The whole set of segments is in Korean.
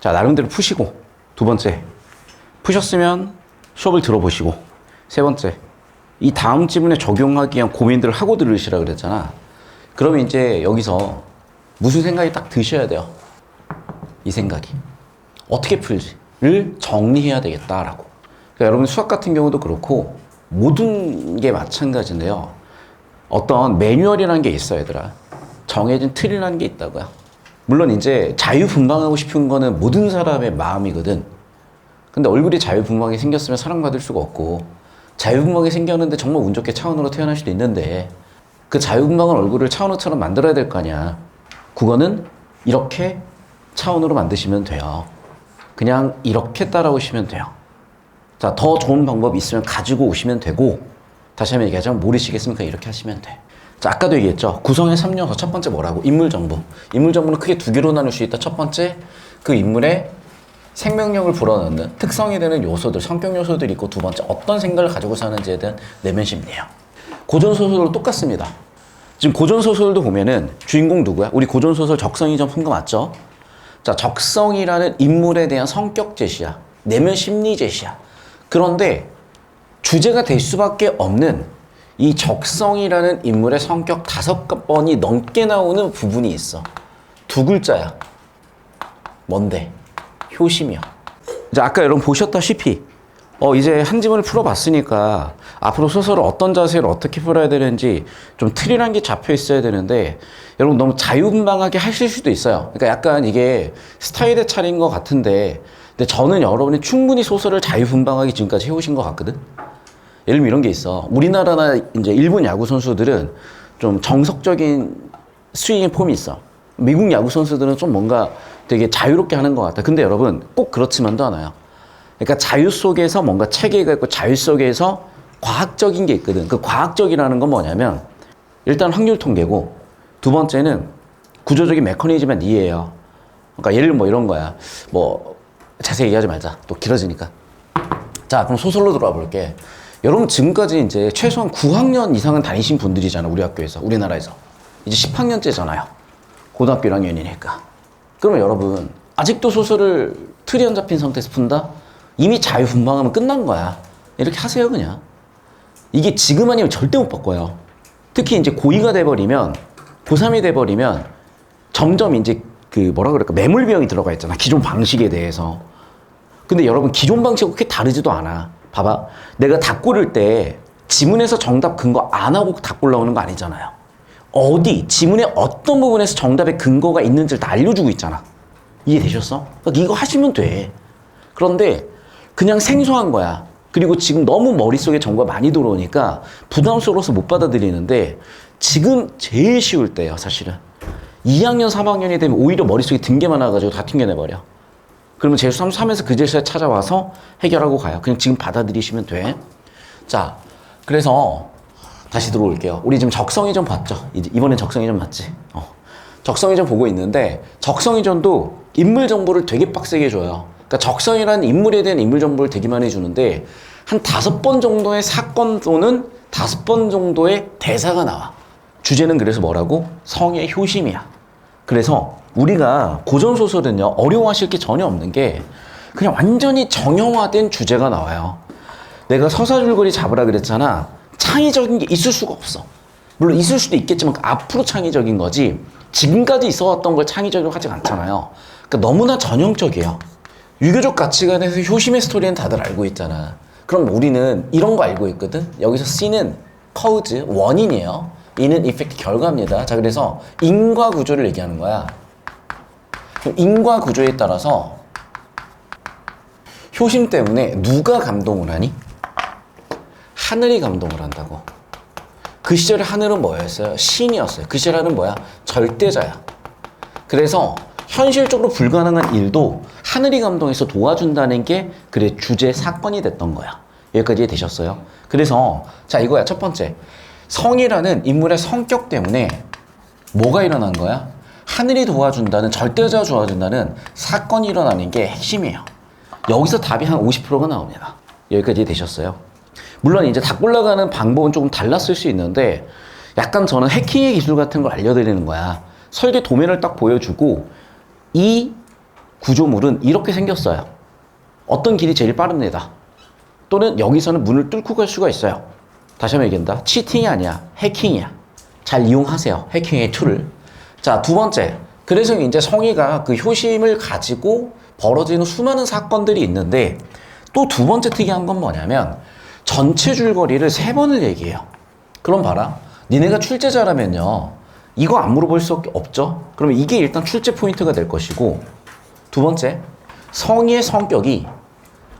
자, 나름대로 푸시고, 두 번째, 푸셨으면 수업을 들어보시고, 세 번째, 이 다음 지문에 적용하기 위한 고민들을 하고 들으시라 그랬잖아. 그러면 이제 여기서 무슨 생각이 딱 드셔야 돼요. 이 생각이. 어떻게 풀지를 정리해야 되겠다라고. 그러니까 여러분 수학 같은 경우도 그렇고 모든 게 마찬가지인데요. 어떤 매뉴얼이라는 게 있어요, 얘들아. 정해진 틀이라는 게 있다고요. 물론 이제 자유분방하고 싶은 거는 모든 사람의 마음이거든. 근데 얼굴이 자유분방하게 생겼으면 사랑받을 수가 없고, 자유분방하게 생겼는데 정말 운 좋게 차은우로 태어날 수도 있는데, 그 자유분방한 얼굴을 차은우처럼 만들어야 될 거 아니야. 그거는 이렇게 차은우로 만드시면 돼요. 그냥 이렇게 따라오시면 돼요. 자, 더 좋은 방법이 있으면 가지고 오시면 되고, 다시 한번 얘기하자면 모르시겠습니까? 이렇게 하시면 돼. 자, 아까도 얘기했죠. 구성의 3요소 첫 번째 뭐라고? 인물정보. 인물정보는 크게 두 개로 나눌 수 있다. 첫 번째, 그 인물의 생명력을 불어넣는 특성이 되는 요소들, 성격 요소들이 있고, 두 번째, 어떤 생각을 가지고 사는지에 대한 내면 심리예요. 고전소설도 똑같습니다. 지금 고전소설도 보면은 주인공 누구야? 우리 고전소설 적성이전 푼 거 맞죠? 자, 적성이라는 인물에 대한 성격 제시야. 내면 심리 제시야. 그런데 주제가 될 수밖에 없는 이 적성이라는 인물의 성격 5번이 넘게 나오는 부분이 있어. 두 글자야. 뭔데? 효심이야. 이제 아까 여러분 보셨다시피 이제 한 지문을 풀어봤으니까 앞으로 소설을 어떤 자세로 어떻게 풀어야 되는지 좀 틀이란 게 잡혀 있어야 되는데, 여러분 너무 자유분방하게 하실 수도 있어요. 그러니까 약간 이게 스타일의 차이인 것 같은데, 근데 저는 여러분이 충분히 소설을 자유분방하게 지금까지 해오신 것 같거든. 예를 들면 이런 게 있어. 우리나라나 이제 일본 야구 선수들은 좀 정석적인 스윙의 폼이 있어. 미국 야구 선수들은 좀 뭔가 되게 자유롭게 하는 것 같아. 근데 여러분 꼭 그렇지만도 않아요. 그러니까 자유 속에서 뭔가 체계가 있고, 자유 속에서 과학적인 게 있거든. 그 과학적이라는 건 뭐냐면, 일단 확률 통계고, 두 번째는 구조적인 메커니즘의 이해예요. 그러니까 예를 들면 뭐 이런 거야. 뭐 자세히 얘기하지 말자. 또 길어지니까. 자, 그럼 소설로 들어와 볼게. 여러분 지금까지 이제 최소한 9학년 이상은 다니신 분들이잖아. 우리 학교에서, 우리나라에서. 이제 10학년째잖아요. 고등학교 1학년이니까. 그러면 여러분 아직도 소설을 틀이 안 잡힌 상태에서 푼다? 이미 자유분방하면 끝난 거야. 이렇게 하세요, 그냥. 이게 지금 아니면 절대 못 바꿔요. 특히 이제 고2가 돼버리면, 고3이 돼버리면, 점점 이제 그 뭐라 그럴까, 매몰 비용이 들어가 있잖아. 기존 방식에 대해서. 근데 여러분, 기존 방식하고 그렇게 다르지도 않아. 봐봐. 내가 답 고를 때 지문에서 정답 근거 안 하고 답 골라오는 거 아니잖아요. 지문의 어떤 부분에서 정답의 근거가 있는지를 다 알려주고 있잖아. 이해되셨어? 그러니까 이거 하시면 돼. 그런데 그냥 생소한 거야. 그리고 지금 너무 머릿속에 정보가 많이 들어오니까 부담스러워서 못 받아들이는데, 지금 제일 쉬울 때예요, 사실은. 2학년, 3학년이 되면 오히려 머릿속에 든 게 많아가지고 다 튕겨내버려. 그러면 재수 3, 3에서 그 제수에 찾아와서 해결하고 가요. 그냥 지금 받아들이시면 돼. 자, 그래서 다시 들어올게요. 우리 지금 적성이전 봤죠? 이번엔 적성이전 맞지? 적성이전 보고 있는데, 적성이전도 인물 정보를 되게 빡세게 줘요. 그러니까 적성이라는 인물에 대한 인물 정보를 되게 많이 주는데, 한 5번 정도의 사건 또는 5번 정도의 대사가 나와. 주제는 그래서 뭐라고? 성의 효심이야. 그래서 우리가 고전소설은요, 어려워하실 게 전혀 없는 게, 그냥 완전히 정형화된 주제가 나와요. 내가 서사줄거리 잡으라 그랬잖아. 창의적인 게 있을 수가 없어. 물론 있을 수도 있겠지만 앞으로 창의적인 거지, 지금까지 있어왔던 걸 창의적으로 하지 않잖아요. 그러니까 너무나 전형적이에요. 유교적 가치관에서 효심의 스토리는 다들 알고 있잖아. 그럼 우리는 이런 거 알고 있거든. 여기서 C는 cause, 원인이에요. E는 effect, 결과입니다. 자, 그래서 인과 구조를 얘기하는 거야. 인과 구조에 따라서 효심 때문에 누가 감동을 하니? 하늘이 감동을 한다고. 그 시절에 하늘은 뭐였어요? 신이었어요. 그 시절 하늘은 뭐야? 절대자야. 그래서 현실적으로 불가능한 일도 하늘이 감동해서 도와준다는 게 그래 주제 사건이 됐던 거야. 여기까지 이해되셨어요? 그래서 자, 이거야. 첫 번째, 성이라는 인물의 성격 때문에 뭐가 일어난 거야? 하늘이 도와준다는, 절대자가 도와준다는 사건이 일어나는 게 핵심이에요. 여기서 답이 한 50%가 나옵니다. 여기까지 이해되셨어요? 물론 이제 답 골라가는 방법은 조금 달랐을 수 있는데, 약간 저는 해킹의 기술 같은 걸 알려드리는 거야. 설계 도면을 딱 보여주고 이 구조물은 이렇게 생겼어요. 어떤 길이 제일 빠른 애다. 또는 여기서는 문을 뚫고 갈 수가 있어요. 다시 한번 얘기한다. 치팅이 아니야. 해킹이야. 잘 이용하세요. 해킹의 툴을. 자, 두 번째. 그래서 이제 성희가 그 효심을 가지고 벌어지는 수많은 사건들이 있는데 또 두 번째 특이한 건 뭐냐면 전체 줄거리를 3번을 얘기해요. 그럼 봐라. 니네가 출제자라면요. 이거 안 물어볼 수 없죠? 그러면 이게 일단 출제 포인트가 될 것이고 두 번째. 성희의 성격이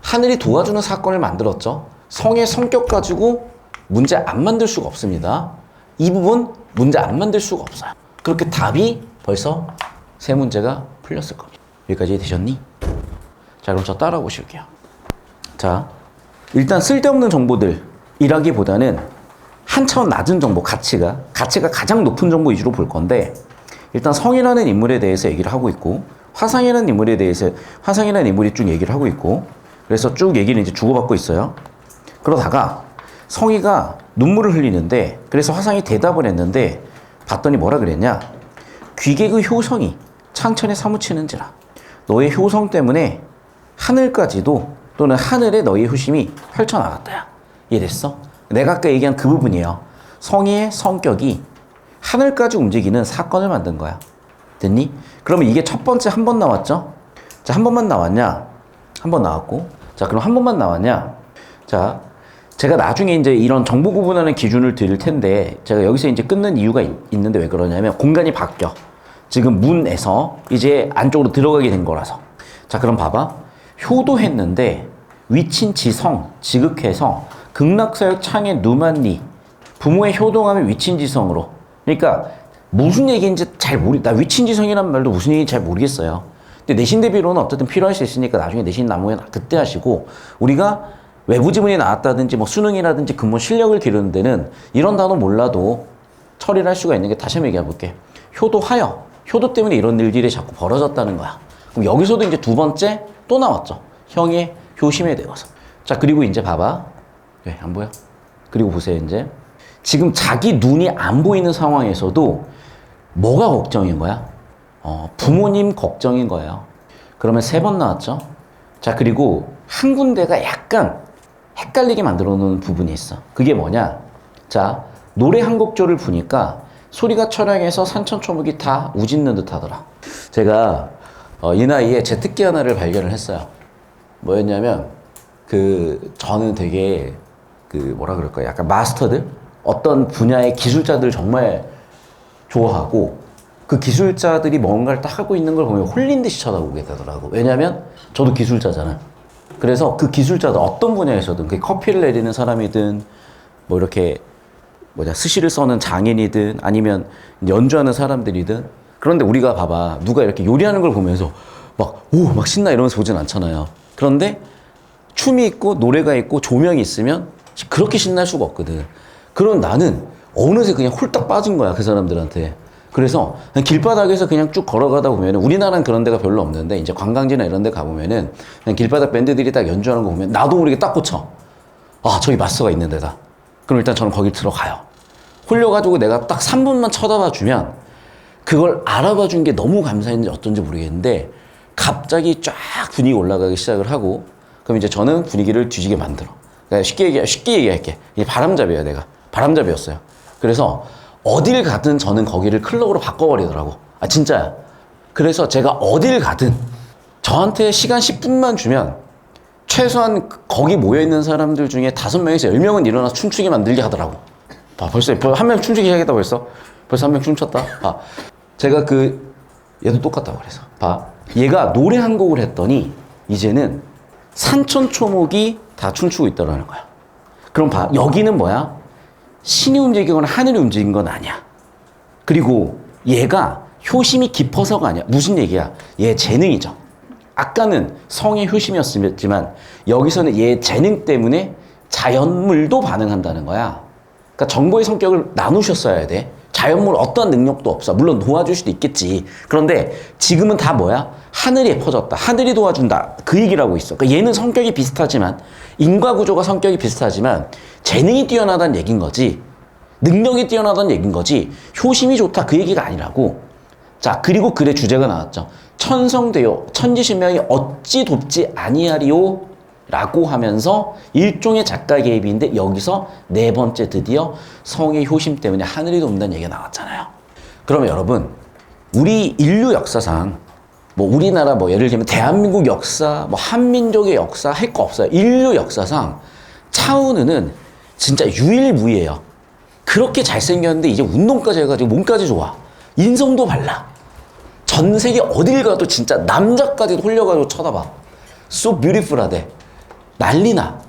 하늘이 도와주는 사건을 만들었죠. 성의 성격 가지고 문제 안 만들 수가 없습니다. 이 부분 문제 안 만들 수가 없어요. 그렇게 답이 벌써 3문제가 풀렸을 겁니다. 여기까지 되셨니? 자, 그럼 저 따라 보실게요. 자, 일단 쓸데없는 정보들이라기보다는 한 차원 낮은 정보, 가치가 가장 높은 정보 위주로 볼 건데 일단 성이라는 인물에 대해서 얘기를 하고 있고 화상이라는 인물에 대해서 화상이라는 인물이 쭉 얘기를 하고 있고 그래서 쭉 얘기를 이제 주고받고 있어요. 그러다가 성희가 눈물을 흘리는데 그래서 화상이 대답을 했는데 봤더니 뭐라 그랬냐? 귀계 그 효성이 창천에 사무치는지라 너의 효성 때문에 하늘까지도 또는 하늘에 너의 효심이 펼쳐나갔다야. 이해됐어? 내가 아까 얘기한 그 부분이에요. 성희의 성격이 하늘까지 움직이는 사건을 만든 거야. 됐니? 그러면 이게 첫 번째 한 번 나왔죠? 자, 한 번만 나왔냐? 한 번 나왔고. 자, 그럼 한 번만 나왔냐? 자, 제가 나중에 이제 이런 정보 구분하는 기준을 드릴 텐데, 제가 여기서 이제 끊는 이유가 있는데 왜 그러냐면, 공간이 바뀌어. 지금 문에서 이제 안쪽으로 들어가게 된 거라서. 자, 그럼 봐봐. 효도했는데, 위친지성, 지극해서, 극락사역 창의 누만리, 부모의 효동하면 위친지성으로. 그러니까, 무슨 얘기인지 잘 나 위친지성이란 말도 무슨 얘기인지 잘 모르겠어요. 근데 내신 대비로는 어쨌든 필요할 수 있으니까 나중에 내신 남으면 그때 하시고, 우리가 외부 지문이 나왔다든지 뭐 수능이라든지 근본 실력을 기르는 데는 이런 단어 몰라도 처리를 할 수가 있는 게 다시 한번 얘기해 볼게. 효도하여. 효도 때문에 이런 일들이 자꾸 벌어졌다는 거야. 그럼 여기서도 이제 두 번째 또 나왔죠. 형의 효심에 대해서. 자, 그리고 이제 봐봐. 왜, 안 보여? 그리고 보세요, 이제. 지금 자기 눈이 안 보이는 상황에서도 뭐가 걱정인 거야? 부모님 걱정인 거예요. 그러면 3번 나왔죠? 자, 그리고 한 군데가 약간 헷갈리게 만들어 놓은 부분이 있어. 그게 뭐냐? 자, 노래 한 곡조를 보니까 소리가 철량해서 산천초목이 다 우짖는 듯 하더라. 제가 이 나이에 제 특기 하나를 발견을 했어요. 뭐였냐면, 저는 되게, 뭐라 그럴까, 약간 마스터들? 어떤 분야의 기술자들 정말 좋아하고, 그 기술자들이 뭔가를 딱 하고 있는 걸 보면 홀린 듯이 쳐다보게 되더라고. 왜냐면, 저도 기술자잖아요. 그래서 그 기술자들 어떤 분야에서든, 그 커피를 내리는 사람이든, 뭐 이렇게, 스시를 써는 장인이든, 아니면 연주하는 사람들이든, 그런데 우리가 봐봐. 누가 이렇게 요리하는 걸 보면서 막 신나 이러면서 보진 않잖아요. 그런데 춤이 있고 노래가 있고 조명이 있으면 그렇게 신날 수가 없거든. 그럼 나는 어느새 그냥 홀딱 빠진 거야, 그 사람들한테. 그래서 그냥 길바닥에서 그냥 쭉 걸어가다 보면은, 우리나라는 그런 데가 별로 없는데, 이제 관광지나 이런 데 가보면은, 그냥 길바닥 밴드들이 딱 연주하는 거 보면, 나도 모르게 딱 꽂혀. 아, 저기 마스터가 있는 데다. 그럼 일단 저는 거길 들어가요. 홀려가지고 내가 딱 3분만 쳐다봐 주면, 그걸 알아봐 준 게 너무 감사했는지 어떤지 모르겠는데, 갑자기 쫙 분위기 올라가기 시작을 하고, 그럼 이제 저는 분위기를 뒤지게 만들어. 그러니까 쉽게 얘기할게. 이게 바람잡이야, 내가. 바람잡이였어요. 그래서 어딜 가든 저는 거기를 클럽으로 바꿔버리더라고. 아, 진짜야. 그래서 제가 어딜 가든 저한테 시간 10분만 주면 최소한 거기 모여있는 사람들 중에 5명에서 10명은 일어나서 춤추게 만들게 하더라고. 봐, 벌써 한 명 춤추게 해야겠다, 벌써 한 명 춤췄다. 봐. 제가 얘도 똑같다고 그래서. 봐. 얘가 노래 한 곡을 했더니 이제는 산천초목이 다 춤추고 있다는 거야. 그럼 봐. 여기는 뭐야? 신이 움직이거나 하늘이 움직인 건 아니야. 그리고 얘가 효심이 깊어서가 아니야. 무슨 얘기야? 얘 재능이죠. 아까는 성의 효심이었지만 여기서는 얘 재능 때문에 자연물도 반응한다는 거야. 그러니까 정보의 성격을 나누셨어야 돼. 자연물 어떠한 능력도 없어. 물론 도와줄 수도 있겠지. 그런데 지금은 다 뭐야? 하늘이 퍼졌다. 하늘이 도와준다. 그 얘기를 하고 있어. 그러니까 얘는 성격이 비슷하지만, 인과구조가 성격이 비슷하지만 재능이 뛰어나다는 얘기인 거지, 능력이 뛰어나다는 얘기인 거지, 효심이 좋다 그 얘기가 아니라고. 자, 그리고 글의 주제가 나왔죠. 천성되어 천지신명이 어찌 돕지 아니하리오 라고 하면서 일종의 작가 개입인데 여기서 네 번째 드디어 성의 효심 때문에 하늘이 돕는다는 얘기가 나왔잖아요. 그러면 여러분 우리 인류 역사상 뭐 우리나라 뭐 예를 들면 대한민국 역사 뭐 한민족의 역사 할 거 없어요. 인류 역사상 차은우는 진짜 유일무이해요. 그렇게 잘생겼는데 이제 운동까지 해가지고 몸까지 좋아. 인성도 발라. 전 세계 어딜 가도 진짜 남자까지도 홀려가지고 쳐다봐. So beautiful하대. 난리나.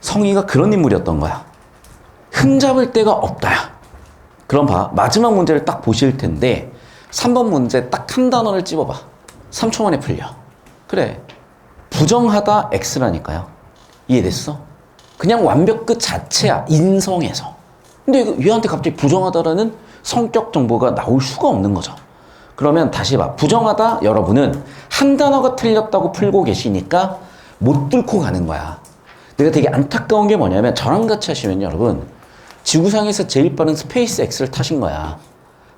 성희가 그런 인물이었던 거야. 흠잡을 데가 없다야. 그럼 봐. 마지막 문제를 딱 보실 텐데 3번 문제 딱 한 단어를 찝어봐. 3초 만에 풀려. 그래. 부정하다 X라니까요. 이해됐어? 그냥 완벽 그 자체야. 인성에서. 근데 얘한테 갑자기 부정하다라는 성격 정보가 나올 수가 없는 거죠. 그러면 다시 봐. 부정하다 여러분은 한 단어가 틀렸다고 풀고 계시니까 못 뚫고 가는 거야. 내가 되게 안타까운 게 뭐냐면 저랑 같이 하시면 여러분 지구상에서 제일 빠른 스페이스 X를 타신 거야.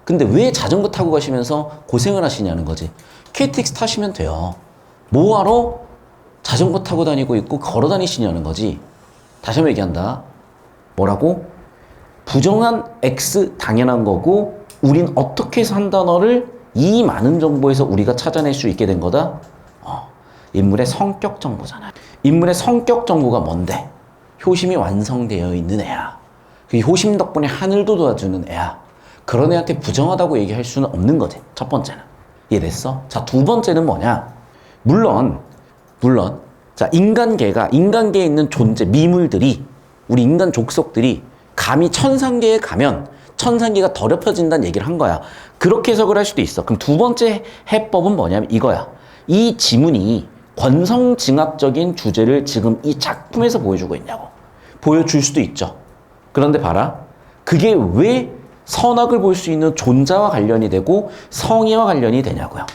근데 왜 자전거 타고 가시면서 고생을 하시냐는 거지. KTX 타시면 돼요. 뭐하러 자전거 타고 다니고 있고 걸어 다니시냐는 거지. 다시 한번 얘기한다. 뭐라고? 부정한 X 당연한 거고 우린 어떻게 해서 한 단어를 이 많은 정보에서 우리가 찾아낼 수 있게 된 거다? 인물의 성격 정보잖아. 인물의 성격 정보가 뭔데? 효심이 완성되어 있는 애야. 그 효심 덕분에 하늘도 도와주는 애야. 그런 애한테 부정하다고 얘기할 수는 없는 거지. 첫 번째는. 이해됐어? 자, 두 번째는 뭐냐? 물론 자, 인간계에 있는 존재, 미물들이 우리 인간 족속들이 감히 천상계에 가면 천상계가 더럽혀진다는 얘기를 한 거야. 그렇게 해석을 할 수도 있어. 그럼 두 번째 해법은 뭐냐면 이거야. 이 지문이 권성징악적인 주제를 지금 이 작품에서 보여주고 있냐고. 보여줄 수도 있죠. 그런데 봐라. 그게 왜 선악을 볼 수 있는 존자와 관련이 되고 성의와 관련이 되냐고요.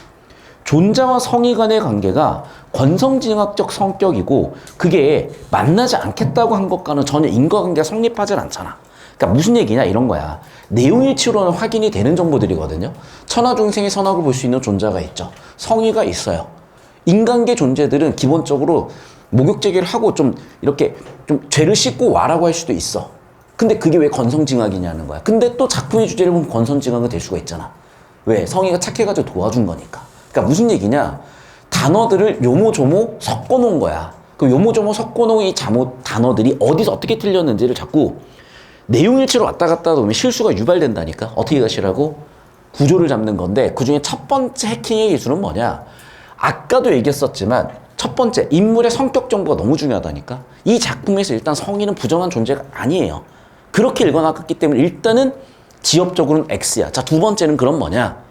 존자와 성의 간의 관계가 권성징악적 성격이고 그게 만나지 않겠다고 한 것과는 전혀 인과관계가 성립하지 않잖아. 그러니까 무슨 얘기냐 이런 거야. 내용일치로는 확인이 되는 정보들이거든요. 천하중생의 선악을 볼 수 있는 존재가 있죠. 성의가 있어요. 인간계 존재들은 기본적으로 목욕제기를 하고 좀 이렇게 좀 죄를 씻고 와라고 할 수도 있어. 근데 그게 왜 권성징악이냐는 거야. 근데 또 작품의 주제를 보면 권성징악은 될 수가 있잖아. 왜? 성의가 착해가지고 도와준 거니까. 그러니까 무슨 얘기냐. 단어들을 요모조모 섞어놓은 거야. 그 요모조모 섞어놓은 이 단어들이 어디서 어떻게 틀렸는지를 자꾸 내용일치로 왔다 갔다 하다 보면 실수가 유발된다니까. 어떻게 가시라고? 구조를 잡는 건데 그중에 첫 번째 해킹의 기술은 뭐냐. 아까도 얘기했었지만 첫 번째 인물의 성격 정보가 너무 중요하다니까. 이 작품에서 일단 성의는 부정한 존재가 아니에요. 그렇게 읽어놨기 때문에 일단은 지엽적으로는 X야. 자, 두 번째는 그럼 뭐냐.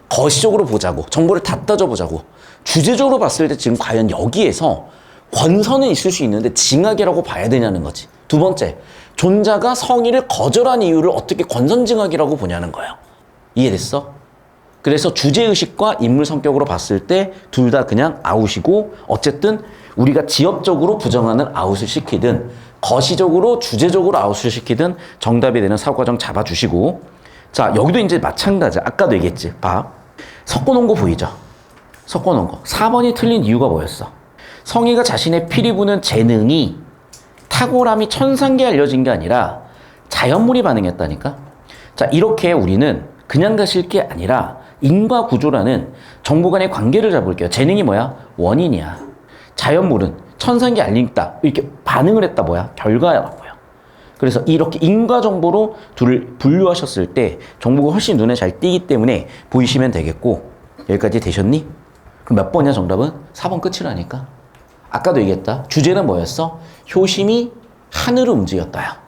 거시적으로 보자고. 정보를 다 따져보자고. 주제적으로 봤을 때 지금 과연 여기에서 권선은 있을 수 있는데 징악이라고 봐야 되냐는 거지. 두 번째, 존자가 성의를 거절한 이유를 어떻게 권선징악이라고 보냐는 거예요. 이해됐어? 그래서 주제의식과 인물 성격으로 봤을 때 둘 다 그냥 아웃이고 어쨌든 우리가 지엽적으로 부정하는 아웃을 시키든 거시적으로 주제적으로 아웃을 시키든 정답이 되는 사고과정 잡아주시고 자 여기도 이제 마찬가지야. 아까도 얘기했지. 봐. 섞어놓은 거 보이죠? 섞어놓은 거. 4번이 틀린 이유가 뭐였어? 성의가 자신의 피리 부는 재능이 탁월함이 천상계에 알려진 게 아니라 자연물이 반응했다니까? 자 이렇게 우리는 그냥 가실 게 아니라 인과 구조라는 정보 간의 관계를 잡을게요. 재능이 뭐야? 원인이야. 자연물은 천상계 알린다. 이렇게 반응을 했다 뭐야? 결과야 뭐야? 그래서 이렇게 인과 정보로 둘을 분류하셨을 때 정보가 훨씬 눈에 잘 띄기 때문에 보이시면 되겠고 여기까지 되셨니? 그럼 몇 번이야 정답은? 4번 끝이라니까. 아까도 얘기했다. 주제는 뭐였어? 효심이 하늘을 움직였다야.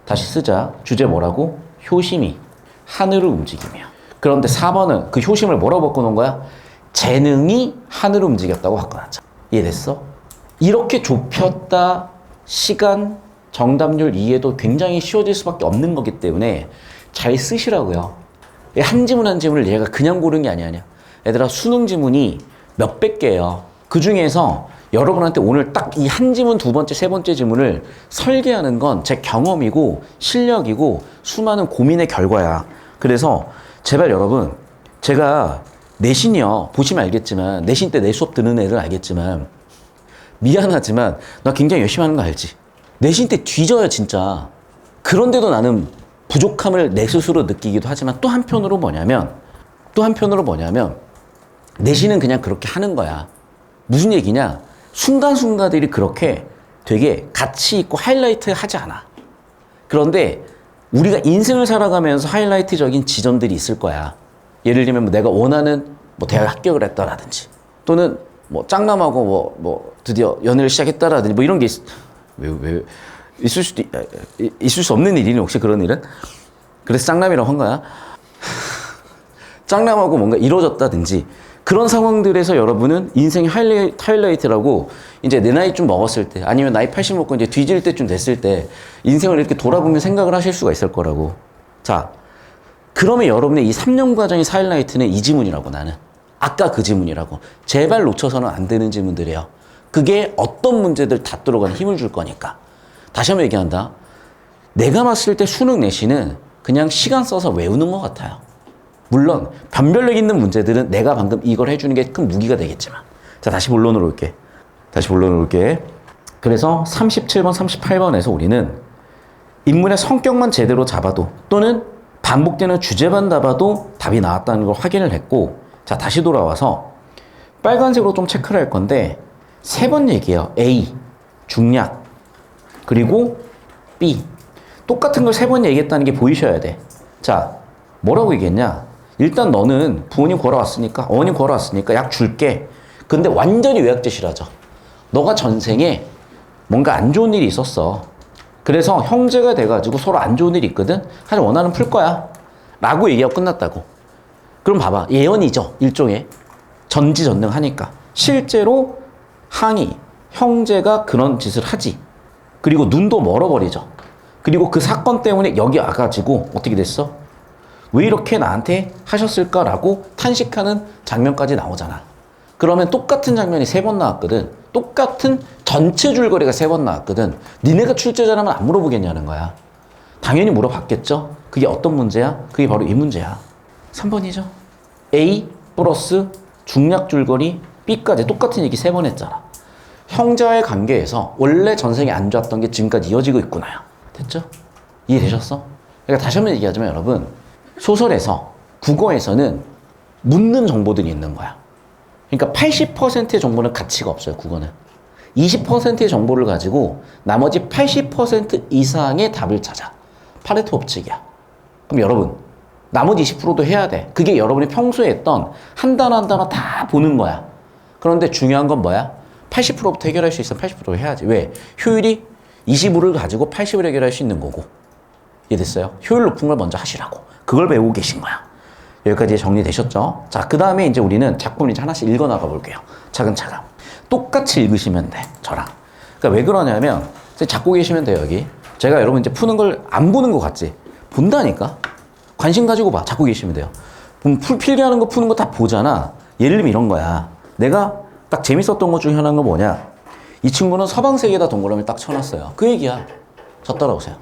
다시 쓰자. 주제 뭐라고? 효심이 하늘을 움직이며. 그런데 4번은 그 효심을 뭐라고 바꿔놓은 거야? 재능이 하늘을 움직였다고 바꿔놨잖아. 이해됐어? 이렇게 좁혔다 시간, 정답률 이해도 굉장히 쉬워질 수밖에 없는 거기 때문에 잘 쓰시라고요. 한 지문 한 지문을 얘가 그냥 고른 게 아니야. 얘들아 수능 지문이 몇백 개예요. 그 중에서 여러분한테 오늘 딱 이 한 지문, 두 번째, 세 번째 지문을 설계하는 건 제 경험이고 실력이고 수많은 고민의 결과야. 그래서 제발 여러분 제가 내신이요. 보시면 알겠지만 내신 때 내 수업 듣는 애들 알겠지만 미안하지만 나 굉장히 열심히 하는 거 알지? 내신 때 뒤져요 진짜. 그런데도 나는 부족함을 내 스스로 느끼기도 하지만 또 한편으로 뭐냐면 내신은 그냥 그렇게 하는 거야. 무슨 얘기냐? 순간순간들이 그렇게 되게 가치 있고 하이라이트 하지 않아. 그런데 우리가 인생을 살아가면서 하이라이트적인 지점들이 있을 거야. 예를 들면 뭐 내가 원하는 뭐 대학 합격을 했다라든지 또는 뭐 짝남하고 뭐 드디어 연애를 시작했다라든지 뭐 이런 게 왜 있을 수 없는 일이니 혹시 그런 일은? 그래서 짝남이라고 한 거야. 짝남하고 뭔가 이루어졌다든지 그런 상황들에서 여러분은 인생의 하이라이트라고 이제 내 나이 좀 먹었을 때 아니면 나이 80 먹고 이제 뒤질 때쯤 됐을 때 인생을 이렇게 돌아보면 생각을 하실 수가 있을 거라고. 자, 그러면 여러분의 이 3년 과정의 하이라이트는 이 지문이라고 나는. 아까 그 지문이라고. 제발 놓쳐서는 안 되는 지문들이에요. 그게 어떤 문제들 다 들어가는 힘을 줄 거니까. 다시 한번 얘기한다. 내가 봤을 때 수능 내신은 그냥 시간 써서 외우는 것 같아요. 물론 변별력 있는 문제들은 내가 방금 이걸 해주는 게 큰 무기가 되겠지만. 자, 다시 본론으로 올게. 그래서 37번, 38번에서 우리는 인물의 성격만 제대로 잡아도 또는 반복되는 주제만 잡아도 답이 나왔다는 걸 확인을 했고, 자, 다시 돌아와서 빨간색으로 좀 체크를 할 건데 3번 얘기예요. A, 중략, 그리고 B. 똑같은 걸 3번 얘기했다는 게 보이셔야 돼. 자, 뭐라고 얘기했냐? 일단 너는 부모님 구하러 어머님 구하러 왔으니까 약 줄게. 근데 완전히 외약제시라죠. 너가 전생에 뭔가 안 좋은 일이 있었어. 그래서 형제가 돼가지고 서로 안 좋은 일이 있거든? 하지만 원하는 풀 거야. 라고 얘기하고 끝났다고. 그럼 봐봐. 예언이죠. 일종의. 전지전능하니까. 실제로 항이, 형제가 그런 짓을 하지. 그리고 눈도 멀어버리죠. 그리고 그 사건 때문에 여기 와가지고 어떻게 됐어? 왜 이렇게 나한테 하셨을까라고 탄식하는 장면까지 나오잖아. 그러면 똑같은 장면이 3번 나왔거든. 똑같은 전체 줄거리가 3번 나왔거든. 니네가 출제자라면 안 물어보겠냐는 거야. 당연히 물어봤겠죠. 그게 어떤 문제야? 그게 바로 이 문제야. 3번이죠. A 플러스 중략 줄거리 B까지 똑같은 얘기 3번 했잖아. 형제와의 관계에서 원래 전생에 안 좋았던 게 지금까지 이어지고 있구나요. 됐죠? 이해되셨어? 그러니까 다시 한번 얘기하자면 여러분, 소설에서, 국어에서는 묻는 정보들이 있는 거야. 그러니까 80%의 정보는 가치가 없어요, 국어는. 20%의 정보를 가지고 나머지 80% 이상의 답을 찾아. 파레토 법칙이야. 그럼 여러분, 나머지 20%도 해야 돼. 그게 여러분이 평소에 했던 한 단어 한 단어 다 보는 거야. 그런데 중요한 건 뭐야? 80%부터 해결할 수 있으면 80% 해야지. 왜? 효율이 25를 가지고 80을 해결할 수 있는 거고. 이해됐어요? 효율 높은 걸 먼저 하시라고. 그걸 배우고 계신 거야. 여기까지 정리되셨죠? 자, 그 다음에 이제 우리는 작품을 이제 하나씩 읽어나가 볼게요. 차근차근. 똑같이 읽으시면 돼, 저랑. 그러니까 왜 그러냐면, 잡고 계시면 돼요, 여기. 제가 여러분 이제 푸는 걸 안 보는 것 같지? 본다니까? 관심 가지고 봐. 잡고 계시면 돼요. 필기하는 거 푸는 거 다 보잖아. 예를 들면 이런 거야. 내가 딱 재밌었던 것 중에 하나가 뭐냐? 이 친구는 서방세계에다 동그라미를 딱 쳐놨어요. 그 얘기야. 저 따라오세요.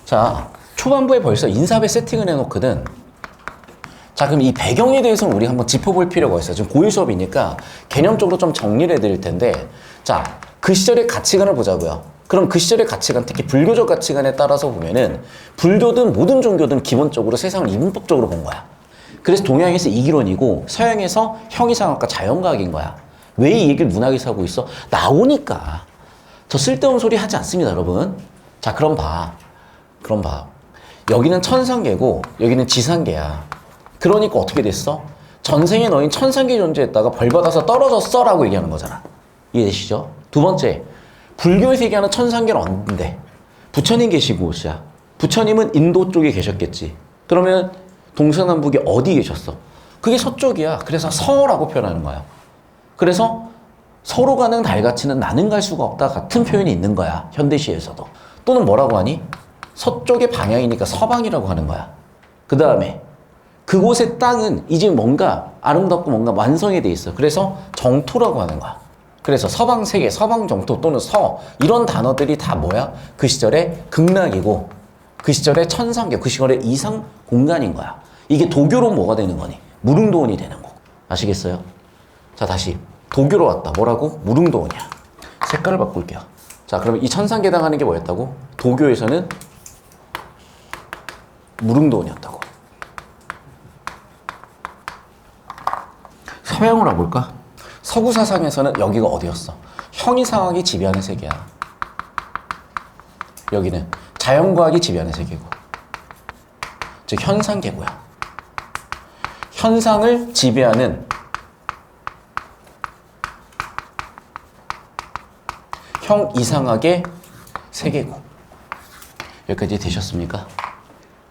자, 초반부에 벌써 인사배 세팅을 해놓거든. 자, 그럼 이 배경에 대해서는 우리 한번 짚어볼 필요가 있어요. 지금 고1 수업이니까 개념적으로 좀 정리를 해드릴 텐데, 자, 그 시절의 가치관을 보자고요. 그럼 그 시절의 가치관, 특히 불교적 가치관에 따라서 보면은 불교든 모든 종교든 기본적으로 세상을 이분법적으로 본 거야. 그래서 동양에서 이기론이고 서양에서 형이상학과 자연과학인 거야. 왜 이 얘기를 문학에서 하고 있어? 나오니까. 저 쓸데없는 소리 하지 않습니다, 여러분. 자, 그럼 봐. 여기는 천상계고 여기는 지상계야. 그러니까 어떻게 됐어? 전생에 너희 천상계 존재했다가 벌 받아서 떨어졌어 라고 얘기하는 거잖아. 이해되시죠? 두 번째, 불교에서 얘기하는 천상계는 언제? 부처님 계시고 곳이야. 부처님은 인도 쪽에 계셨겠지. 그러면 동서남북에 어디 계셨어? 그게 서쪽이야. 그래서 서라고 표현하는 거야. 그래서 서로 가는 달가치는 나는 갈 수가 없다 같은 표현이 있는 거야. 현대시에서도. 또는 뭐라고 하니? 서쪽의 방향이니까 서방이라고 하는 거야. 그 다음에 그곳의 땅은 이제 뭔가 아름답고 뭔가 완성이 돼 있어. 그래서 정토라고 하는 거야. 그래서 서방세계, 서방정토 또는 서 이런 단어들이 다 뭐야? 그 시절의 극락이고 그 시절의 천상계, 그 시절의 이상 공간인 거야. 이게 도교로 뭐가 되는 거니? 무릉도원이 되는 거고. 아시겠어요? 자, 다시 도교로 왔다. 뭐라고? 무릉도원이야. 색깔을 바꿀게요. 자, 그러면 이 천상계당 하는 게 뭐였다고? 도교에서는 무릉도원이었다고. 서양으로 와볼까? 서구 사상에서는 여기가 어디였어? 형이상학이 지배하는 세계야. 여기는 자연과학이 지배하는 세계고, 즉 현상계고야. 현상을 지배하는 형이상학의 세계고. 여기까지 되셨습니까?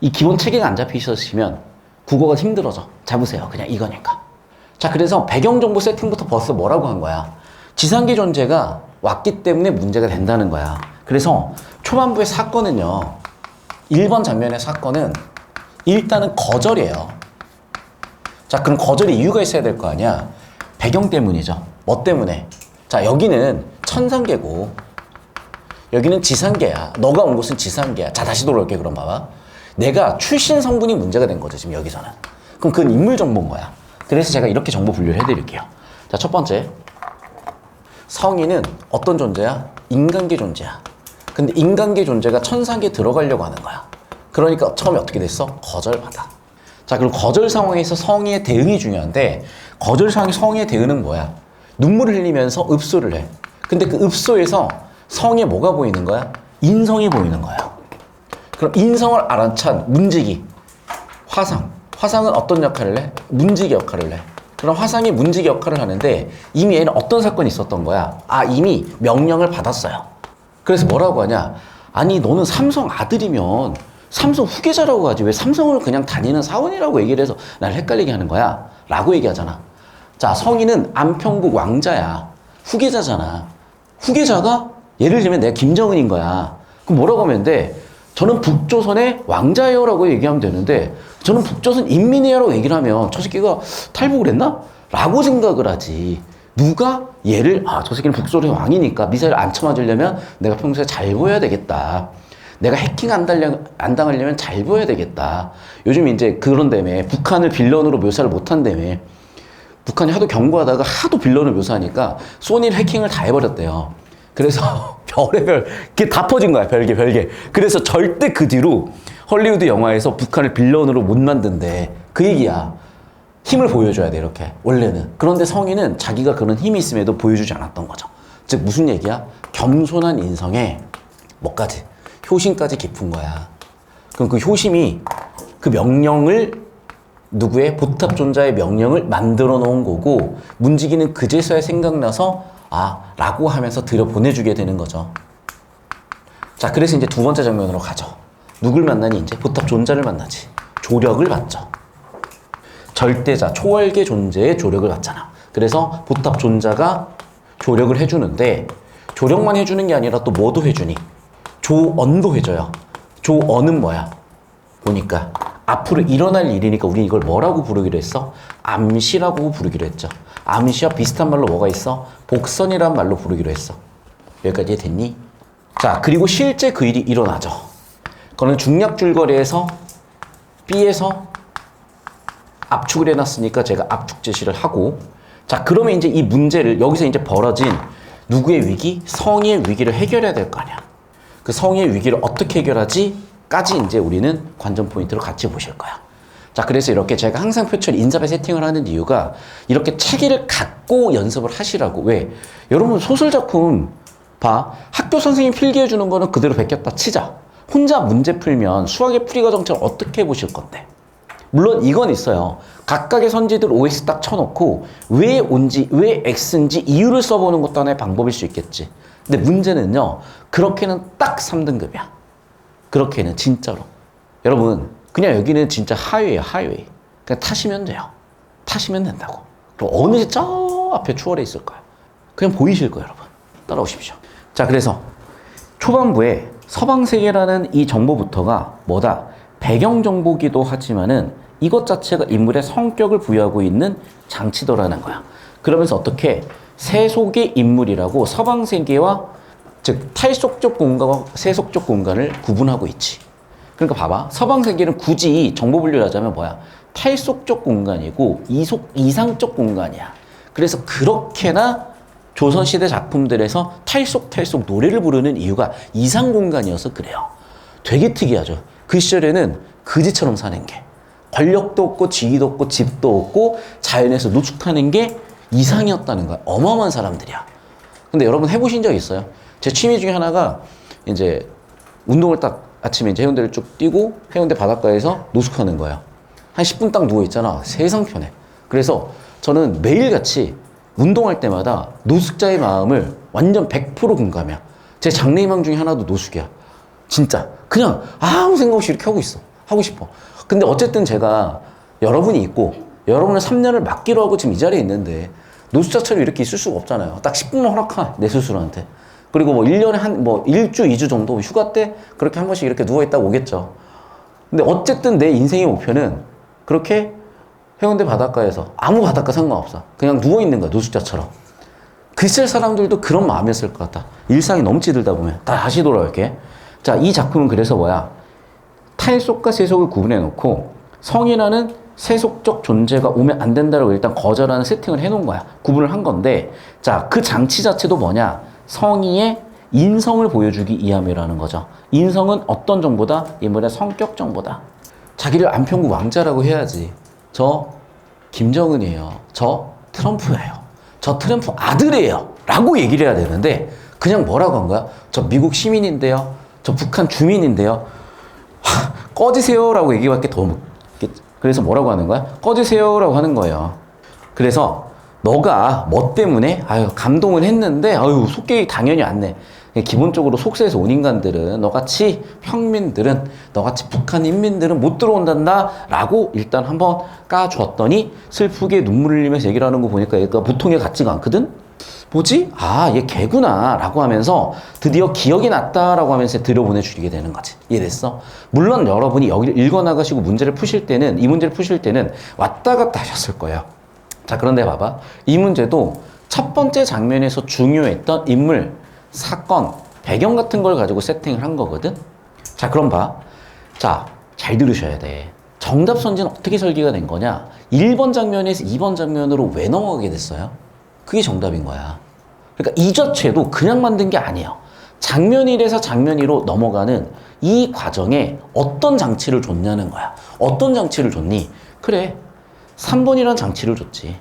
이 기본 체계가 안 잡히셨으면 국어가 힘들어져. 잡으세요. 그냥 이거니까. 자, 그래서 배경정보 세팅부터 벌써 뭐라고 한 거야? 지상계 존재가 왔기 때문에 문제가 된다는 거야. 그래서 초반부의 사건은요, 1번 장면의 사건은 일단은 거절이에요. 자, 그럼 거절의 이유가 있어야 될 거 아니야? 배경 때문이죠. 뭐 때문에? 자, 여기는 천상계고 여기는 지상계야. 너가 온 곳은 지상계야. 자, 다시 돌아올게. 그럼 봐봐. 내가 출신 성분이 문제가 된 거죠, 지금 여기서는. 그럼 그건 인물 정보인 거야. 그래서 제가 이렇게 정보 분류를 해드릴게요. 자, 첫 번째, 성인은 어떤 존재야? 인간계 존재야. 근데 인간계 존재가 천상계에 들어가려고 하는 거야. 그러니까 처음에 어떻게 됐어? 거절받아. 자, 그리고 거절 상황에서 성의의 대응이 중요한데, 거절 상황의 성의의 대응은 뭐야? 눈물을 흘리면서 읍소를 해. 근데 그 읍소에서 성에 뭐가 보이는 거야? 인성이 보이는 거야. 그럼 인성을 알아찬 문지기, 화상. 화상은 어떤 역할을 해? 문지기 역할을 해. 그럼 화상이 문지기 역할을 하는데 이미 얘는 어떤 사건이 있었던 거야? 아, 이미 명령을 받았어요. 그래서 뭐라고 하냐? 아니, 너는 삼성 아들이면 삼성 후계자라고 하지 왜 삼성을 그냥 다니는 사원이라고 얘기를 해서 날 헷갈리게 하는 거야? 라고 얘기하잖아. 자, 성인은 안평국 왕자야. 후계자잖아. 후계자가 예를 들면 내가 김정은인 거야. 그럼 뭐라고 하면 돼? 저는 북조선의 왕자예요 라고 얘기하면 되는데, 저는 북조선 인민이에요 라고 얘기를 하면 저 새끼가 탈북을 했나? 라고 생각을 하지. 누가 얘를, 아, 저 새끼는 북조선의 왕이니까 미사일 안 쳐맞으려면 내가 평소에 잘 보여야 되겠다. 내가 해킹 안 당하려면 잘 보여야 되겠다. 요즘 이제 그런다며 북한을 빌런으로 묘사를 못 한다며. 북한이 하도 경고하다가 하도 빌런을 묘사하니까 소니를 해킹을 다 해버렸대요. 그래서 별의별 그게 다 퍼진 거야. 별개. 그래서 절대 그 뒤로 헐리우드 영화에서 북한을 빌런으로 못 만든대. 그 얘기야. 힘을 보여줘야 돼, 이렇게 원래는. 그런데 성인은 자기가 그런 힘이 있음에도 보여주지 않았던 거죠. 즉 무슨 얘기야? 겸손한 인성에 뭐까지? 효심까지 깊은 거야. 그럼 그 효심이 그 명령을, 누구의 보탑존자의 명령을 만들어 놓은 거고, 문지기는 그제서야 생각나서 아, 라고 하면서 들여보내주게 되는 거죠. 자, 그래서 이제 두 번째 장면으로 가죠. 누굴 만나니? 이제 보탑존자를 만나지. 조력을 받죠. 절대자, 초월계 존재의 조력을 받잖아. 그래서 보탑존자가 조력을 해주는데, 조력만 해주는 게 아니라 또 뭐도 해주니? 조언도 해줘요. 조언은 뭐야? 보니까 앞으로 일어날 일이니까 우리 이걸 뭐라고 부르기로 했어? 암시라고 부르기로 했죠. 암시와 비슷한 말로 뭐가 있어? 복선이란 말로 부르기로 했어. 여기까지 됐니? 자, 그리고 실제 그 일이 일어나죠. 그거는 중략줄거리에서 B에서 압축을 해놨으니까 제가 압축 제시를 하고, 자, 그러면 이제 이 문제를 여기서 이제 벌어진 누구의 위기? 성의의 위기를 해결해야 될 거 아니야. 그 성의의 위기를 어떻게 해결하지? 까지 이제 우리는 관전 포인트로 같이 보실 거야. 자, 그래서 이렇게 제가 항상 표철 인사배 세팅을 하는 이유가 이렇게 체계를 갖고 연습을 하시라고. 왜? 여러분 소설작품 봐. 학교 선생님 필기해 주는 거는 그대로 베꼈다 치자. 혼자 문제 풀면 수학의 풀이과정처럼 어떻게 해보실 건데? 물론 이건 있어요. 각각의 선지들 OX 딱 쳐놓고 왜 온지, 왜 X인지 이유를 써보는 것도 하나의 방법일 수 있겠지. 근데 문제는요, 그렇게는 딱 3등급이야. 그렇게는 진짜로. 여러분, 그냥 여기는 진짜 하회예요, 하회. 그냥 타시면 돼요. 타시면 된다고. 그리고 어느새 저 앞에 추월해 있을 거예요. 그냥 보이실 거예요, 여러분. 따라오십시오. 자, 그래서 초반부에 서방세계라는 이 정보부터가 뭐다? 배경정보기도 하지만은 이것 자체가 인물의 성격을 부여하고 있는 장치더라는 거야. 그러면서 어떻게 세속의 인물이라고 서방세계와 즉 탈속적 공간과 세속적 공간을 구분하고 있지. 그러니까 봐봐. 서방세계는 굳이 정보 분류를 하자면 뭐야? 탈속적 공간이고 이상적 공간이야. 그래서 그렇게나 조선시대 작품들에서 탈속 노래를 부르는 이유가 이상 공간이어서 그래요. 되게 특이하죠. 그 시절에는 그지처럼 사는 게 권력도 없고 지위도 없고 집도 없고 자연에서 노숙하는 게 이상이었다는 거야. 어마어마한 사람들이야. 근데 여러분 해보신 적 있어요? 제 취미 중에 하나가 이제 운동을 딱 아침에 이제 해운대를 쭉 뛰고 해운대 바닷가에서 노숙하는 거예요. 한 10분 딱 누워있잖아. 세상 편해. 그래서 저는 매일같이 운동할 때마다 노숙자의 마음을 완전 100% 공감이야. 제 장래희망 중에 하나도 노숙이야. 진짜. 그냥 아무 생각 없이 이렇게 하고 있어. 하고 싶어. 근데 어쨌든 제가 여러분이 있고 여러분의 3년을 맡기로 하고 지금 이 자리에 있는데 노숙자처럼 이렇게 있을 수가 없잖아요. 딱 10분만 허락하, 내 스스로한테. 그리고 뭐 1년에 한, 1주, 2주 정도 휴가 때 그렇게 한 번씩 이렇게 누워있다가 오겠죠. 근데 어쨌든 내 인생의 목표는 그렇게 해운대 바닷가에서 아무 바닷가 상관없어. 그냥 누워있는 거야, 노숙자처럼. 글쓸 사람들도 그런 마음이었을 것 같다. 일상이 너무 찌들다 보면. 다시 돌아올게. 자, 이 작품은 그래서 뭐야? 탈속과 세속을 구분해 놓고 성이라는 세속적 존재가 오면 안 된다라고 일단 거절하는 세팅을 해 놓은 거야. 구분을 한 건데, 자, 그 장치 자체도 뭐냐? 성의의 인성을 보여주기 위함이라는 거죠. 인성은 어떤 정보다? 인물의 성격 정보다. 자기를 안평구 왕자라고 해야지. 저 김정은이에요. 저 트럼프예요. 저 트럼프 아들이에요. 라고 얘기를 해야 되는데 그냥 뭐라고 한 거야? 저 미국 시민인데요. 저 북한 주민인데요. 꺼지세요 라고 얘기할 게 더 그래서 뭐라고 하는 거야? 꺼지세요 라고 하는 거예요. 그래서 너가 뭐 때문에 감동을 했는데 속객이 당연히 안 내. 기본적으로 속세에서 온 인간들은 너같이 평민들은 너같이 북한 인민들은 못 들어온단다 라고 일단 한번 까줬더니 슬프게 눈물을 흘리면서 얘기를 하는 거 보니까 얘가 보통의 같지가 않거든? 뭐지? 얘 개구나 라고 하면서 드디어 기억이 났다 라고 하면서 들여보내주게 되는 거지. 이해됐어? 물론 여러분이 여기를 읽어나가시고 문제를 푸실 때는 이 문제를 푸실 때는 왔다 갔다 하셨을 거예요. 자, 그런데 봐봐. 이 문제도 첫 번째 장면에서 중요했던 인물, 사건, 배경 같은 걸 가지고 세팅을 한 거거든? 자, 그럼 봐. 자, 잘 들으셔야 돼. 정답 선지는 어떻게 설계가 된 거냐? 1번 장면에서 2번 장면으로 왜 넘어가게 됐어요? 그게 정답인 거야. 그러니까 이 자체도 그냥 만든 게 아니에요. 장면 1에서 장면 2로 넘어가는 이 과정에 어떤 장치를 줬냐는 거야. 어떤 장치를 줬니? 그래, 3번이란 장치를 줬지.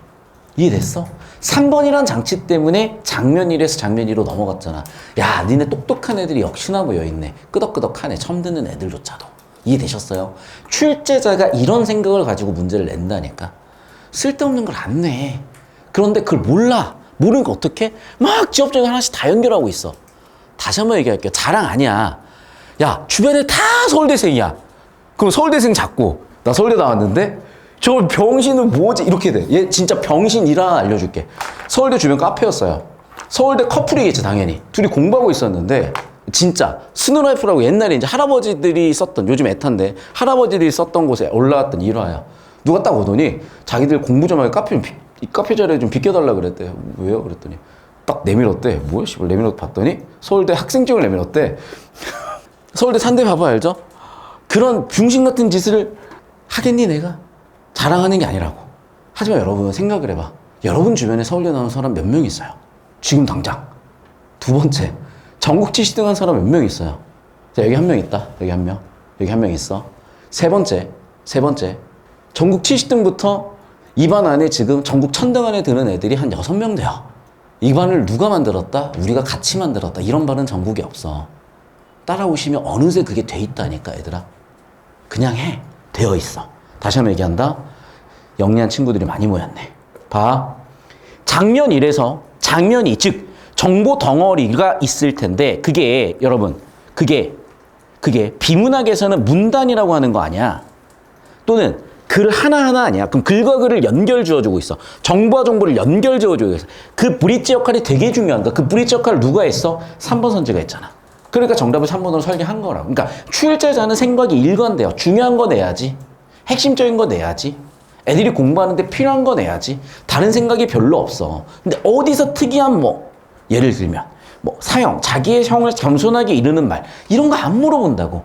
이해됐어? 3번이란 장치 때문에 장면 1에서 장면 2로 넘어갔잖아. 야, 니네 똑똑한 애들이 역시나 모여있네. 끄덕끄덕하네. 처음 듣는 애들조차도. 이해되셨어요? 출제자가 이런 생각을 가지고 문제를 낸다니까. 쓸데없는 걸 안 내. 그런데 그걸 몰라. 모르니까 어떡해? 막 지역적인 하나씩 다 연결하고 있어. 다시 한번 얘기할게요. 자랑 아니야. 야, 주변에 다 서울대생이야. 그럼 서울대생 잡고 나 서울대 나왔는데 저 병신은 뭐지? 이렇게 돼. 얘 진짜 병신이라 알려줄게. 서울대 주변 카페였어요. 서울대 커플이겠지 당연히. 둘이 공부하고 있었는데 진짜 스누라이프라고 옛날에 이제 할아버지들이 썼던, 요즘 애탄데 할아버지들이 썼던 곳에 올라왔던 일화야. 누가 딱 오더니 자기들 공부 좀 하게 이 카페 자리에 좀 비켜달라 그랬대. 왜요? 그랬더니 딱 내밀었대. 뭐야 씨발. 내밀었 봤더니 서울대 학생증을 내밀었대. 서울대 산대 바보 알죠? 그런 병신 같은 짓을 하겠니 내가? 자랑하는 게 아니라고. 하지만 여러분 생각을 해봐. 여러분 주변에 서울대 나온 사람 몇 명 있어요? 지금 당장. 두 번째, 전국 70등 한 사람 몇 명 있어요? 자, 여기 한 명 있다. 여기 한 명. 여기 한 명 있어. 세 번째, 전국 70등부터 입안 안에 지금 전국 1000등 안에 드는 애들이 한 6명 돼요. 이 반을 누가 만들었다? 우리가 같이 만들었다. 이런 반은 전국에 없어. 따라오시면 어느새 그게 돼 있다니까, 얘들아. 그냥 해. 되어 있어. 다시 한번 얘기한다. 영리한 친구들이 많이 모였네. 봐. 장면 1에서 장면 2, 즉 정보 덩어리가 있을 텐데 그게 여러분, 그게 비문학에서는 문단이라고 하는 거 아니야. 또는 글 하나하나 아니야. 그럼 글과 글을 연결 지어주고 있어. 정보와 정보를 연결 지어주고 있어. 그 브릿지 역할이 되게 중요한 거야. 그 브릿지 역할을 누가 했어? 3번 선지가 했잖아. 그러니까 정답을 3번으로 설계한 거라고. 그러니까 출제자는 생각이 일관돼요. 중요한 거 내야지. 핵심적인 거 내야지. 애들이 공부하는데 필요한 거 내야지. 다른 생각이 별로 없어. 근데 어디서 특이한 예를 들면 사형, 자기의 형을 겸손하게 이르는 말 이런 거 안 물어본다고.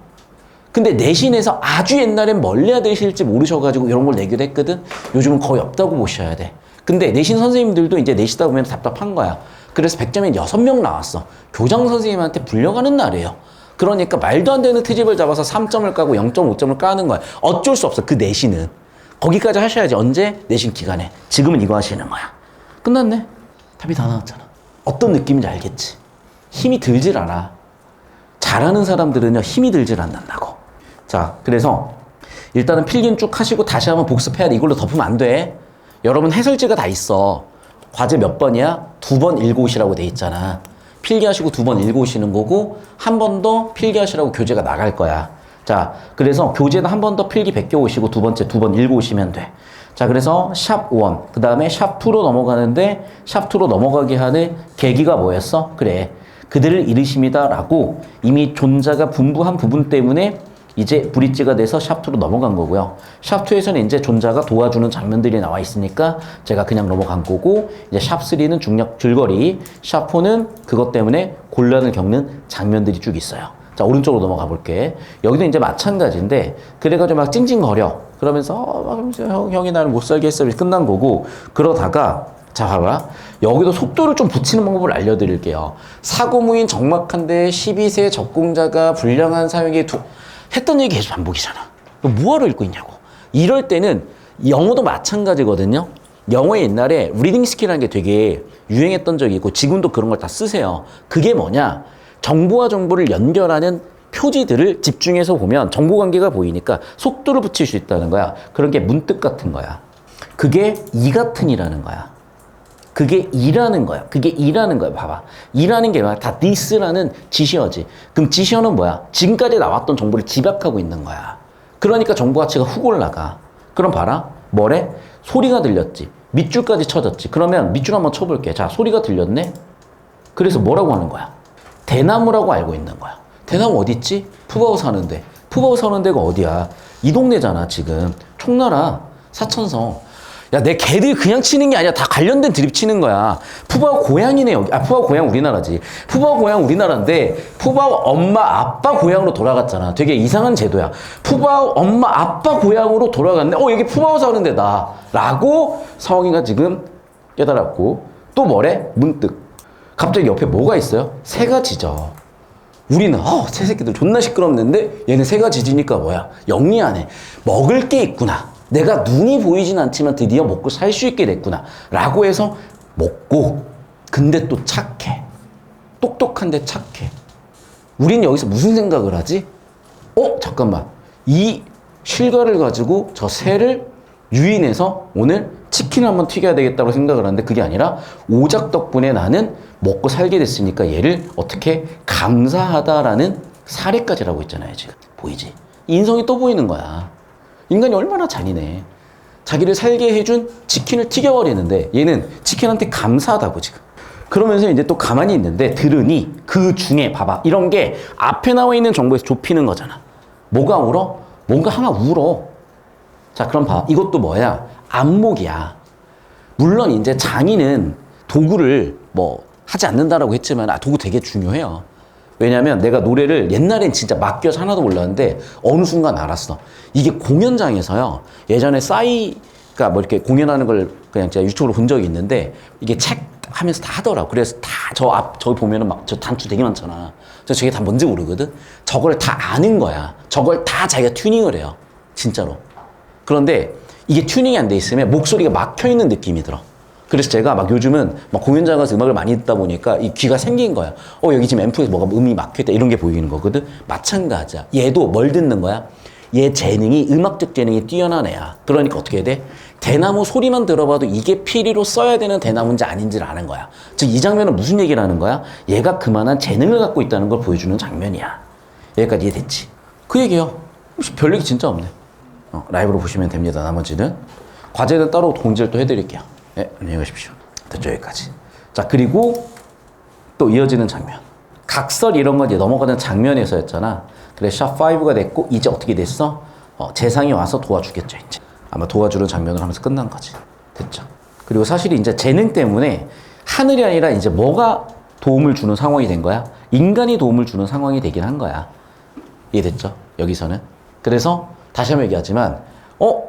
근데 내신에서 아주 옛날엔 뭘 내야 되실지 모르셔가지고 이런 걸 내기도 했거든. 요즘은 거의 없다고 보셔야 돼. 근데 내신 선생님들도 이제 내시다 보면 답답한 거야. 그래서 100점에 6명 나왔어. 교장 선생님한테 불려가는 날이에요. 그러니까 말도 안 되는 트집을 잡아서 3점을 까고 0.5점을 까는 거야. 어쩔 수 없어. 그 내신은. 거기까지 하셔야지. 언제? 내신 기간에. 지금은 이거 하시는 거야. 끝났네. 답이 다 나왔잖아. 어떤 느낌인지 알겠지? 힘이 들질 않아. 잘하는 사람들은요, 힘이 들질 않는다고. 자, 그래서 일단은 필기는 쭉 하시고 다시 한번 복습해야 돼. 이걸로 덮으면 안 돼. 여러분 해설지가 다 있어. 과제 몇 번이야? 2번 읽어오시라고 돼 있잖아. 필기하시고 2번 읽어오시는 거고 한 번 더 필기하시라고 교재가 나갈 거야. 자, 그래서 교재는 한 번 더 필기 베껴오시고 두 번 읽어오시면 돼. 자, 그래서 샵 1, 그 다음에 샵 2로 넘어가는데 샵 2로 넘어가게 하는 계기가 뭐였어? 그래, 그들을 잃으십니다 라고 이미 존자가 분부한 부분 때문에 이제 브릿지가 돼서 샵2로 넘어간 거고요. 샵2에서는 이제 존자가 도와주는 장면들이 나와 있으니까 제가 그냥 넘어간 거고, 이제 샵3는 중력 줄거리, 샵4는 그것 때문에 곤란을 겪는 장면들이 쭉 있어요. 자, 오른쪽으로 넘어가 볼게. 여기도 이제 마찬가지인데, 그래가지고 막 찡찡거려. 그러면서, 형이 나를 못 살게 했어. 끝난 거고, 그러다가, 자, 봐봐. 여기도 속도를 좀 붙이는 방법을 알려드릴게요. 사고무인 적막한데 12세 적공자가 불량한 사용에 했던 얘기 계속 반복이잖아. 뭐하러 읽고 있냐고. 이럴 때는 영어도 마찬가지거든요. 영어에 옛날에 리딩 스킬이라는 게 되게 유행했던 적이 있고 지금도 그런 걸 다 쓰세요. 그게 뭐냐? 정보와 정보를 연결하는 표지들을 집중해서 보면 정보 관계가 보이니까 속도를 붙일 수 있다는 거야. 그런 게 문득 같은 거야. 그게 이 같은이라는 거야. 그게 이라는 거야. 그게 이라는 거야. 봐봐. 이라는 게 뭐야? 다 this라는 지시어지. 그럼 지시어는 뭐야? 지금까지 나왔던 정보를 집약하고 있는 거야. 그러니까 정보 가치가 훅 올라가. 그럼 봐라. 뭐래? 소리가 들렸지. 밑줄까지 쳐졌지. 그러면 밑줄 한번 쳐볼게. 자, 소리가 들렸네? 그래서 뭐라고 하는 거야? 대나무라고 알고 있는 거야. 대나무 어디 있지? 푸바오 사는데. 푸바오 사는 데가 어디야? 이 동네잖아, 지금. 총나라, 사천성. 야, 내 개들 그냥 치는 게 아니야. 다 관련된 드립 치는 거야. 푸바오 고향이네, 여기. 아, 푸바오 고향 우리나라지. 푸바오 고향 우리나라인데, 푸바오 엄마, 아빠 고향으로 돌아갔잖아. 되게 이상한 제도야. 푸바오 엄마, 아빠 고향으로 돌아갔네. 여기 푸바오 사는 데다. 라고 성희가 지금 깨달았고, 또 뭐래? 문득. 갑자기 옆에 뭐가 있어요? 새가 짖어. 우리는, 새 새끼들 존나 시끄럽는데, 얘는 새가 짖으니까 뭐야? 영리하네. 먹을 게 있구나. 내가 눈이 보이진 않지만 드디어 먹고 살 수 있게 됐구나 라고 해서 먹고, 근데 또 착해. 똑똑한데 착해. 우린 여기서 무슨 생각을 하지? 잠깐만. 이 실과를 가지고 저 새를 유인해서 오늘 치킨을 한번 튀겨야 되겠다고 생각을 하는데, 그게 아니라 오작 덕분에 나는 먹고 살게 됐으니까 얘를 어떻게 감사하다라는 사례까지라고 있잖아요. 지금 보이지? 인성이 또 보이는 거야. 인간이 얼마나 잔인해. 자기를 살게 해준 치킨을 튀겨버리는데 얘는 치킨한테 감사하다고 지금. 그러면서 이제 또 가만히 있는데 들으니 그 중에 봐봐. 이런 게 앞에 나와 있는 정보에서 좁히는 거잖아. 뭐가 울어? 뭔가 하나 울어. 자, 그럼 봐. 이것도 뭐야? 안목이야. 물론 이제 장인은 도구를 뭐 하지 않는다라고 했지만 도구 되게 중요해요. 왜냐면 내가 노래를 옛날엔 진짜 맡겨서 하나도 몰랐는데 어느 순간 알았어. 이게 공연장에서요. 예전에 싸이가 뭐 이렇게 공연하는 걸 그냥 제가 유튜브로 본 적이 있는데 이게 책 하면서 다 하더라고. 그래서 다 저기 보면은 막 저 단추 되게 많잖아. 그래서 저게 다 뭔지 모르거든. 저걸 다 아는 거야. 저걸 다 자기가 튜닝을 해요. 진짜로. 그런데 이게 튜닝이 안 돼 있으면 목소리가 막혀 있는 느낌이 들어. 그래서 제가 막 요즘은 막 공연장 가서 음악을 많이 듣다 보니까 이 귀가 생긴 거야. 여기 지금 앰프에서 뭐가 음이 막혀있다 이런 게 보이는 거거든. 마찬가지야. 얘도 뭘 듣는 거야? 얘 재능이, 음악적 재능이 뛰어난 애야. 그러니까 어떻게 해야 돼? 대나무 소리만 들어봐도 이게 피리로 써야 되는 대나무인지 아닌지를 아는 거야. 즉 이 장면은 무슨 얘기를 하는 거야? 얘가 그만한 재능을 갖고 있다는 걸 보여주는 장면이야. 여기까지 이해됐지? 그 얘기요. 별 얘기 진짜 없네. 라이브로 보시면 됩니다. 나머지는. 과제는 따로 공지를 또 해드릴게요. 네, 안녕히 가십시오. 됐죠, 여기까지. 자, 그리고 또 이어지는 장면. 각설 이런 거 이제 넘어가는 장면에서였잖아. 그래서 샵5가 됐고, 이제 어떻게 됐어? 재상이 와서 도와주겠죠, 이제. 아마 도와주는 장면을 하면서 끝난 거지. 됐죠. 그리고 사실 이제 재능 때문에 하늘이 아니라 이제 뭐가 도움을 주는 상황이 된 거야? 인간이 도움을 주는 상황이 되긴 한 거야. 이해됐죠? 여기서는. 그래서 다시 한번 얘기하지만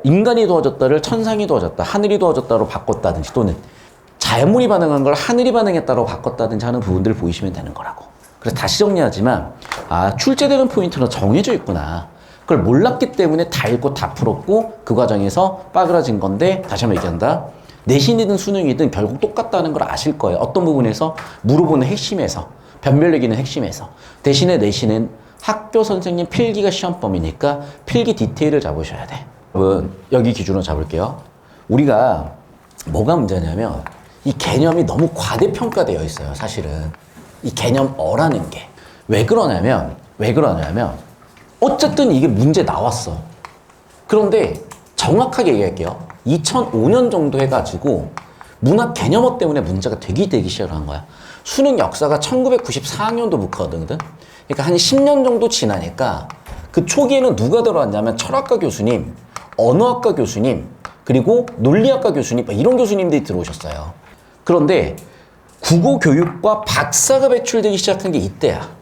인간이 도와줬다를 천상이 도와줬다, 하늘이 도와줬다로 바꿨다든지 또는 자연물이 반응한 걸 하늘이 반응했다로 바꿨다든지 하는 부분들을 보이시면 되는 거라고. 그래서 다시 정리하지만 출제되는 포인트는 정해져 있구나. 그걸 몰랐기 때문에 다 읽고 다 풀었고 그 과정에서 빠그라진 건데 다시 한번 얘기한다. 내신이든 수능이든 결국 똑같다는 걸 아실 거예요. 어떤 부분에서 물어보는 핵심에서 변별 얘기는 핵심에서 대신에 내신은 학교 선생님 필기가 시험 범위니까 필기 디테일을 잡으셔야 돼. 여러분 여기 기준으로 잡을게요. 우리가 뭐가 문제냐면 이 개념이 너무 과대평가되어 있어요. 사실은 이 개념어라는 게 왜 그러냐면 어쨌든 이게 문제 나왔어. 그런데 정확하게 얘기할게요. 2005년 정도 해가지고 문학 개념어 때문에 문제가 되기 시작을 한 거야. 수능 역사가 1994학년도부터거든. 그러니까 한 10년 정도 지나니까 그 초기에는 누가 들어왔냐면 철학과 교수님, 언어학과 교수님, 그리고 논리학과 교수님 이런 교수님들이 들어오셨어요. 그런데 국어교육과 박사가 배출되기 시작한 게 이때야.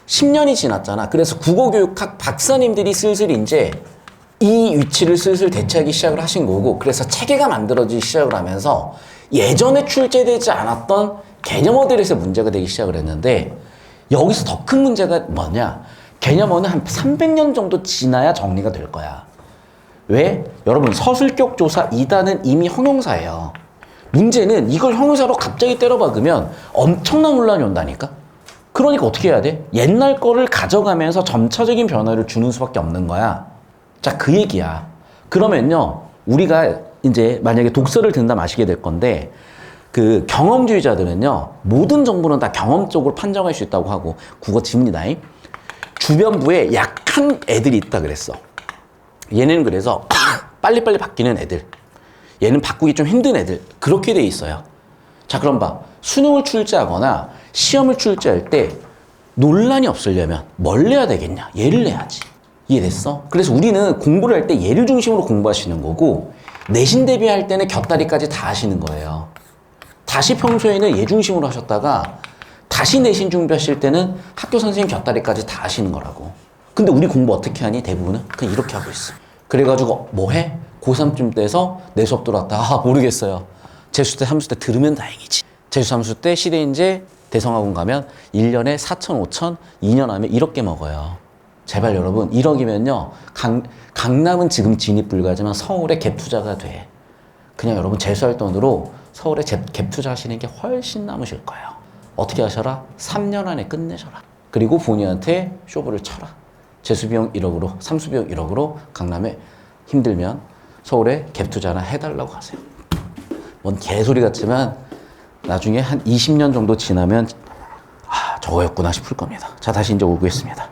10년이 지났잖아. 그래서 국어교육학 박사님들이 슬슬 이제 이 위치를 슬슬 대체하기 시작을 하신 거고 그래서 체계가 만들어지기 시작을 하면서 예전에 출제되지 않았던 개념어들에서 문제가 되기 시작을 했는데 여기서 더 큰 문제가 뭐냐? 개념어는 한 300년 정도 지나야 정리가 될 거야. 왜? 여러분 서술격 조사 2단은 이미 형용사예요. 문제는 이걸 형용사로 갑자기 때려박으면 엄청난 혼란이 온다니까? 그러니까 어떻게 해야 돼? 옛날 거를 가져가면서 점차적인 변화를 주는 수밖에 없는 거야. 자, 그 얘기야. 그러면요, 우리가 이제 만약에 독서를 듣는다면 아시게 될 건데, 그 경험주의자들은요, 모든 정보는 다 경험적으로 판정할 수 있다고 하고, 국어 지문이다. 주변부에 약한 애들이 있다 그랬어. 얘는 그래서 빨리빨리 바뀌는 애들. 얘는 바꾸기 좀 힘든 애들. 그렇게 돼 있어요. 자, 그럼 봐. 수능을 출제하거나 시험을 출제할 때 논란이 없으려면 뭘 내야 되겠냐? 얘를 내야지. 이해됐어? 그래서 우리는 공부를 할 때 얘를 중심으로 공부하시는 거고 내신 대비할 때는 곁다리까지 다 하시는 거예요. 다시 평소에는 얘 중심으로 하셨다가 다시 내신 준비하실 때는 학교 선생님 곁다리까지 다 하시는 거라고. 근데 우리 공부 어떻게 하니? 대부분은 그냥 이렇게 하고 있어. 그래가지고 뭐 해? 고3쯤 돼서 내 수업 들어왔다. 모르겠어요. 재수 때, 삼수 때 들으면 다행이지. 재수, 삼수 때 시대인재, 대성학원 가면 1년에 4천, 5천, 2년 하면 1억 개 먹어요. 제발 여러분 1억이면요. 강남은 지금 진입 불가하지만 서울에 갭 투자가 돼. 그냥 여러분 재수할 돈으로 서울에 갭 투자하시는 게 훨씬 남으실 거예요. 어떻게 하셔라? 3년 안에 끝내셔라. 그리고 본인한테 쇼부를 쳐라. 재수비용 1억으로, 삼수비용 1억으로 강남에 힘들면 서울에 갭 투자나 해달라고 하세요. 뭔 개소리 같지만 나중에 한 20년 정도 지나면 저거였구나 싶을 겁니다. 자, 다시 이제 오겠습니다.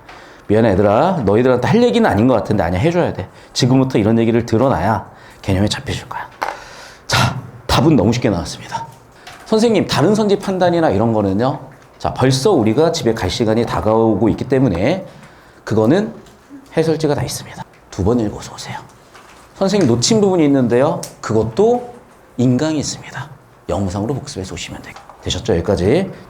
미안해 얘들아, 너희들한테 할 얘기는 아닌 것 같은데 아니야, 해줘야 돼. 지금부터 이런 얘기를 드러나야 개념이 잡혀질 거야. 자, 답은 너무 쉽게 나왔습니다. 선생님, 다른 선지 판단이나 이런 거는요. 자, 벌써 우리가 집에 갈 시간이 다가오고 있기 때문에 그거는 해설지가 다 있습니다. 2번 읽어서 오세요. 선생님 놓친 부분이 있는데요. 그것도 인강이 있습니다. 영상으로 복습해서 오시면 되셨죠? 여기까지.